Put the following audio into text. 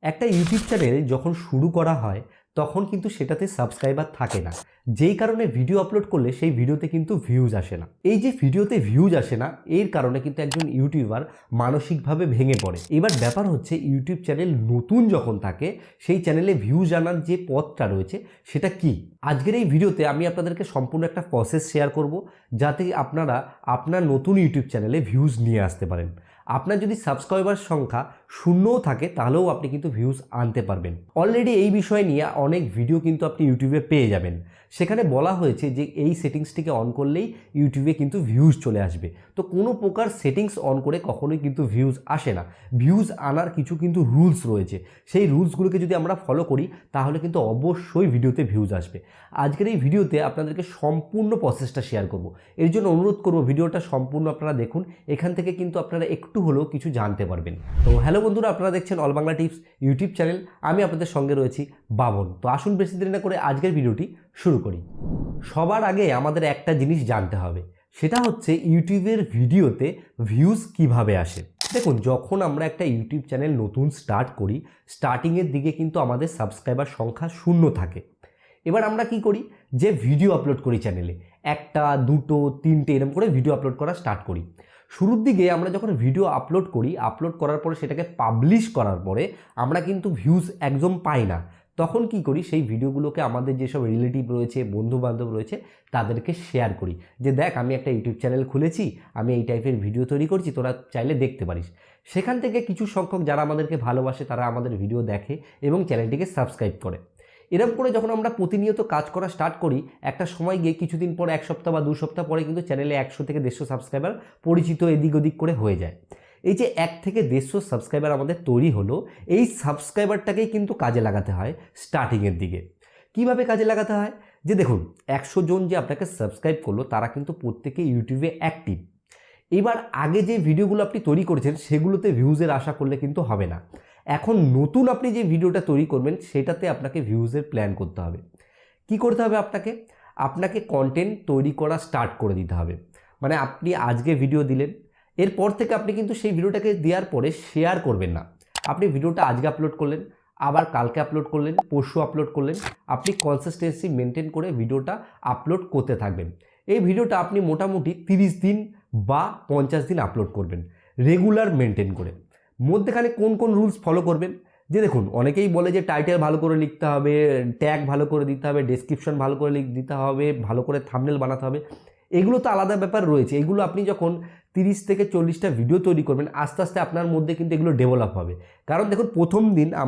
একটা YouTube channel যখন শুরু করা হয় তখন কিন্তু সেটাতে সাবস্ক্রাইবার থাকে না, যেই কারণে ভিডিও আপলোড করলে সেই ভিডিওতে কিন্তু ভিউজ আসে না। এই যে ভিডিওতে ভিউজ আসে না, এর কারণে কিন্তু একজন ইউটিউবার মানসিকভাবে ভেঙে পড়ে। এবার ব্যাপার হচ্ছে, ইউটিউব চ্যানেল নতুন যখন থাকে সেই চ্যানেলে ভিউজ আনার যে পথটা রয়েছে সেটা কি। আজকের এই ভিডিওতে আমি আপনাদেরকে সম্পূর্ণ একটা প্রসেস শেয়ার করব, যাতে আপনারা আপনার নতুন ইউটিউব চ্যানেলে ভিউজ নিয়ে আসতে পারেন। আপনার যদি সাবস্ক্রাইবার সংখ্যা শূন্যও থাকে তাহলেও আপনি কিন্তু ভিউজ আনতে পারবেন। অলরেডি এই বিষয় নিয়ে অনেক ভিডিও কিন্তু আপনি ইউটিউবে পেয়ে যাবেন। সেখানে বলা হয়েছে যে এই সেটিংসটিকে অন করলেই ইউটিউবে কিন্তু ভিউজ চলে আসবে। তো কোনো প্রকার সেটিংস অন করে কখনোই কিন্তু ভিউজ আসে না। ভিউজ আনার কিছু কিন্তু রুলস রয়েছে, সেই রুলসগুলোকে যদি আমরা ফলো করি তাহলে কিন্তু অবশ্যই ভিডিওতে ভিউজ আসবে। আজকের এই ভিডিওতে আপনাদেরকে সম্পূর্ণ প্রসেসটা শেয়ার করব। এর জন্য অনুরোধ করব ভিডিওটা সম্পূর্ণ আপনারা দেখুন, এখান থেকে কিন্তু আপনারা একটু হলেও কিছু জানতে পারবেন। তো হ্যালো বন্ধুরা, আপনারা দেখছেন all Bangla tips YouTube channel. আমি আপনাদের সঙ্গে রয়েছি বাবন। তো আসুন বেশি দেরি না করে আজকের ভিডিওটি শুরু করি। সবার আগে আমাদের একটা জিনিস জানতে হবে, সেটা হচ্ছে ইউটিউবের ভিডিওতে ভিউজ কিভাবে আসে। দেখুন, যখন আমরা একটা ইউটিউব চ্যানেল নতুন স্টার্ট করি, স্টার্টিংয়ের দিকে কিন্তু আমাদের সাবস্ক্রাইবার সংখ্যা শূন্য থাকে। এবার আমরা কি করি, যে ভিডিও আপলোড করি চ্যানেলে, একটা দুটো তিনটে এরকম করে ভিডিও আপলোড করা স্টার্ট করি। শুরুর দিকে আমরা যখন ভিডিও আপলোড করি, আপলোড করার পরে সেটাকে পাবলিশ করার পরে আমরা কিন্তু ভিউজ একদম পাই না। তখন কি করি, সেই ভিডিওগুলোকে আমাদের যেসব রিলেটিভ রয়েছে, বন্ধুবান্ধব রয়েছে, তাদেরকে শেয়ার করি যে দেখ, আমি একটা ইউটিউব চ্যানেল খুলেছি, আমি এই টাইপের ভিডিও তৈরি করছি, তোরা চাইলে দেখতে পারিস। সেখান থেকে কিছু সংখ্যক যারা আমাদেরকে ভালোবাসে তারা আমাদের ভিডিও দেখে এবং চ্যানেলটিকে সাবস্ক্রাইব করে। এরকম করে যখন আমরা প্রতিনিয়ত কাজ করা স্টার্ট করি, একটা সময় গিয়ে কিছুদিন পর, এক সপ্তাহ বা 2 সপ্তাহ পরে কিন্তু চ্যানেলে 100 থেকে 150 সাবস্ক্রাইবার পরিচিত এদিক ওদিক করে হয়ে যায়। এই যে 1 থেকে 150 সাবস্ক্রাইবার আমাদের তৈরি হলো, এই সাবস্ক্রাইবারটাকেই কিন্তু কাজে লাগাতে হয় স্টার্টিংয়ের দিকে। কিভাবে কাজে লাগাতে হয়, যে দেখুন, 100 জন যে আপনাকে সাবস্ক্রাইব করলো তারা কিন্তু প্রত্যেকে ইউটিউবে অ্যাক্টিভ। এবার আগে যে ভিডিওগুলো আপনি তৈরি করেছেন সেগুলোতে ভিউজের আশা করলে কিন্তু হবে না। এখন নতুন আপনি যে ভিডিওটা তৈরি করবেন সেটাতে আপনাকে ভিউজের প্ল্যান করতে হবে। কি করতে হবে, আপনাকে কন্টেন্ট তৈরি করা স্টার্ট করে দিতে হবে। মানে আপনি আজকে ভিডিও দিলেন, এরপর থেকে আপনি কিন্তু সেই ভিডিওটাকে দেওয়ার পরে শেয়ার করবেন না। আপনি ভিডিওটা আজকে আপলোড করলেন, আবার কালকে আপলোড করলেন, পরশু আপলোড করলেন। আপনি কনসিস্টেন্সি মেনটেন করে ভিডিওটা আপলোড করতে থাকবেন। এই ভিডিওটা আপনি মোটামুটি 30 দিন বা 50 দিন আপলোড করবেন, রেগুলার মেনটেন করে। মধ্যেখানে কোন কোন রুলস ফলো করবেন, যে দেখুন, অনেকেই বলে যে টাইটেল ভালো করে লিখতে হবে, ট্যাগ ভালো করে দিতে হবে, ডেসক্রিপশন ভালো করে দিতে হবে, ভালো করে থাম্বনেল বানাতে হবে। এগুলো তো আলাদা ব্যাপার রয়েছে। এগুলো আপনি যখন 30 থেকে 40টা ভিডিও তৈরি করবেন, আস্তে আস্তে আপনার মধ্যে কিন্তু এগুলো ডেভেলপ হবে। কারণ দেখুন, প্রথম দিন